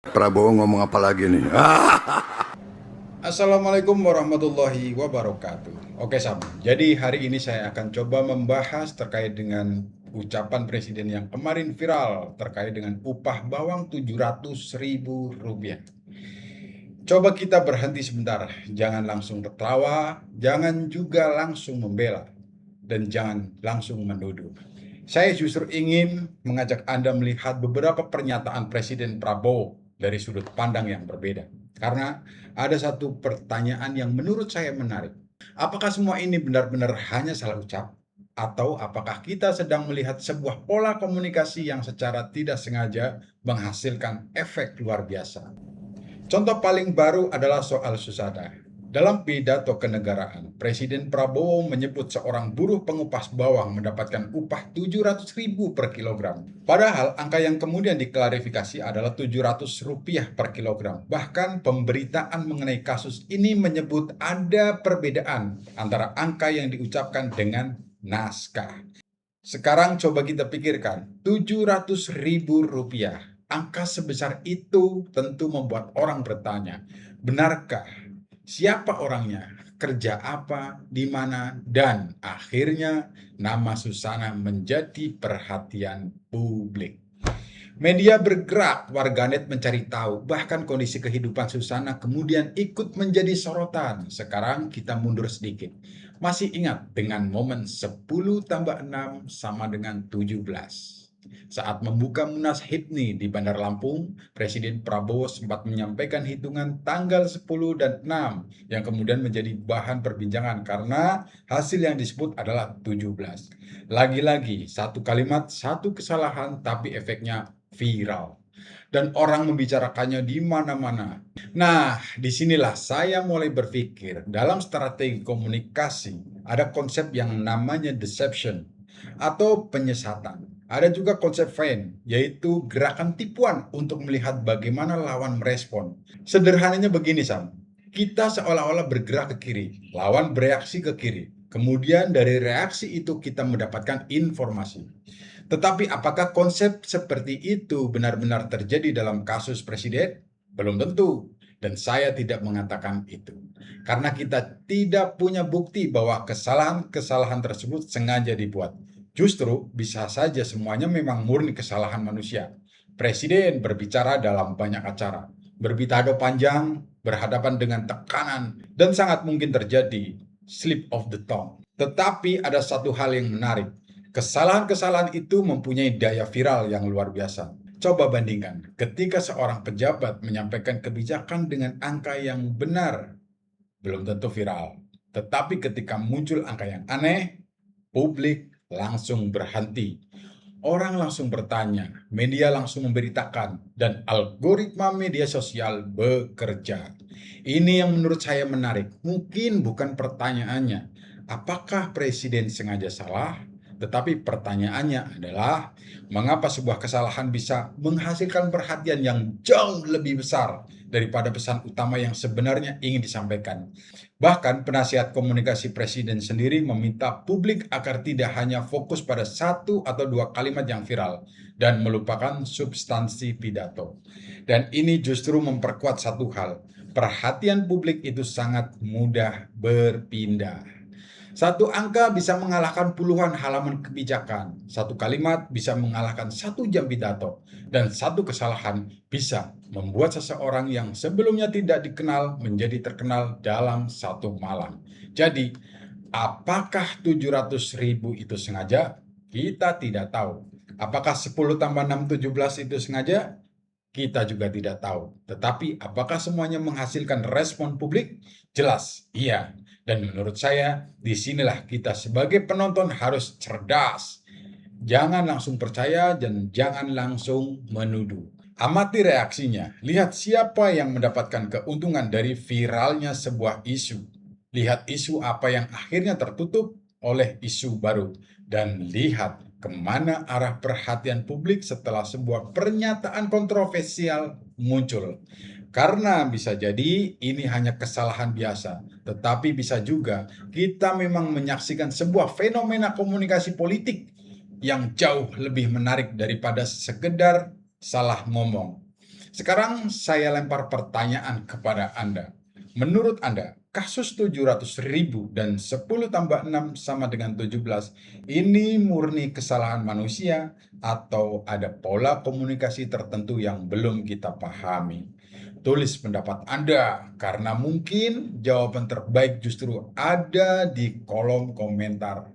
Prabowo ngomong apa lagi nih? Assalamualaikum warahmatullahi wabarakatuh. Oke Sam, jadi hari ini saya akan coba membahas terkait dengan ucapan presiden yang kemarin viral terkait dengan upah bawang 700.000 rupiah. Coba kita berhenti sebentar, jangan langsung tertawa, jangan juga langsung membela, dan jangan langsung menuduh. Saya justru ingin mengajak Anda melihat beberapa pernyataan Presiden Prabowo dari sudut pandang yang berbeda. Karena ada satu pertanyaan yang menurut saya menarik. Apakah semua ini benar-benar hanya salah ucap? Atau apakah kita sedang melihat sebuah pola komunikasi yang secara tidak sengaja menghasilkan efek luar biasa? Contoh paling baru adalah soal Susada. Dalam pidato kenegaraan, Presiden Prabowo menyebut seorang buruh pengupas bawang mendapatkan upah 700.000 per kilogram. Padahal angka yang kemudian diklarifikasi adalah 700 rupiah per kilogram. Bahkan pemberitaan mengenai kasus ini menyebut ada perbedaan antara angka yang diucapkan dengan naskah. Sekarang coba kita pikirkan, 700.000 rupiah. Angka sebesar itu tentu membuat orang bertanya, benarkah? Siapa orangnya? Kerja apa? Di mana? Dan akhirnya nama Susana menjadi perhatian publik. Media bergerak, warganet mencari tahu, bahkan kondisi kehidupan Susana kemudian ikut menjadi sorotan. Sekarang kita mundur sedikit. Masih ingat dengan momen 10 tambah 6 sama dengan 17. Saat membuka Munas HIPMI di Bandar Lampung, Presiden Prabowo sempat menyampaikan hitungan tanggal 10 dan 6 yang kemudian menjadi bahan perbincangan karena hasil yang disebut adalah 17. Lagi-lagi, satu kalimat, satu kesalahan, tapi efeknya viral. Dan orang membicarakannya di mana-mana. Nah, disinilah saya mulai berpikir dalam strategi komunikasi ada konsep yang namanya deception atau penyesatan. Ada juga konsep feign, yaitu gerakan tipuan untuk melihat bagaimana lawan merespon. Sederhananya begini, Sam. Kita seolah-olah bergerak ke kiri, lawan bereaksi ke kiri. Kemudian dari reaksi itu kita mendapatkan informasi. Tetapi apakah konsep seperti itu benar-benar terjadi dalam kasus presiden? Belum tentu. Dan saya tidak mengatakan itu. Karena kita tidak punya bukti bahwa kesalahan-kesalahan tersebut sengaja dibuat. Justru bisa saja semuanya memang murni kesalahan manusia. Presiden berbicara dalam banyak acara, berbicara panjang, berhadapan dengan tekanan, dan sangat mungkin terjadi slip of the tongue. Tetapi ada satu hal yang menarik. Kesalahan-kesalahan itu mempunyai daya viral yang luar biasa. Coba bandingkan, ketika seorang pejabat menyampaikan kebijakan dengan angka yang benar, belum tentu viral. Tetapi ketika muncul angka yang aneh, publik langsung berhenti. Orang langsung bertanya, media langsung memberitakan, dan algoritma media sosial bekerja. Ini yang menurut saya menarik. Mungkin bukan pertanyaannya, apakah presiden sengaja salah? Tetapi pertanyaannya adalah, mengapa sebuah kesalahan bisa menghasilkan perhatian yang jauh lebih besar daripada pesan utama yang sebenarnya ingin disampaikan? Bahkan penasihat komunikasi presiden sendiri meminta publik agar tidak hanya fokus pada satu atau dua kalimat yang viral dan melupakan substansi pidato. Dan ini justru memperkuat satu hal, perhatian publik itu sangat mudah berpindah. Satu angka bisa mengalahkan puluhan halaman kebijakan. Satu kalimat bisa mengalahkan 1 jam pidato. Dan satu kesalahan bisa membuat seseorang yang sebelumnya tidak dikenal menjadi terkenal dalam satu malam. Jadi, apakah 700.000 itu sengaja? Kita tidak tahu. Apakah 10 tambah 6 17 itu sengaja? Kita juga tidak tahu. Tetapi apakah semuanya menghasilkan respon publik? Jelas, iya. Dan menurut saya, disinilah kita sebagai penonton harus cerdas. Jangan langsung percaya dan jangan langsung menuduh. Amati reaksinya. Lihat siapa yang mendapatkan keuntungan dari viralnya sebuah isu. Lihat isu apa yang akhirnya tertutup oleh isu baru. Dan lihat kemana arah perhatian publik setelah sebuah pernyataan kontroversial muncul. Karena bisa jadi ini hanya kesalahan biasa, tetapi bisa juga kita memang menyaksikan sebuah fenomena komunikasi politik yang jauh lebih menarik daripada sekedar salah ngomong. Sekarang saya lempar pertanyaan kepada Anda. Menurut Anda, kasus 700.000 dan 10 tambah 6 sama dengan 17 ini murni kesalahan manusia atau ada pola komunikasi tertentu yang belum kita pahami? Tulis pendapat Anda, karena mungkin jawaban terbaik justru ada di kolom komentar.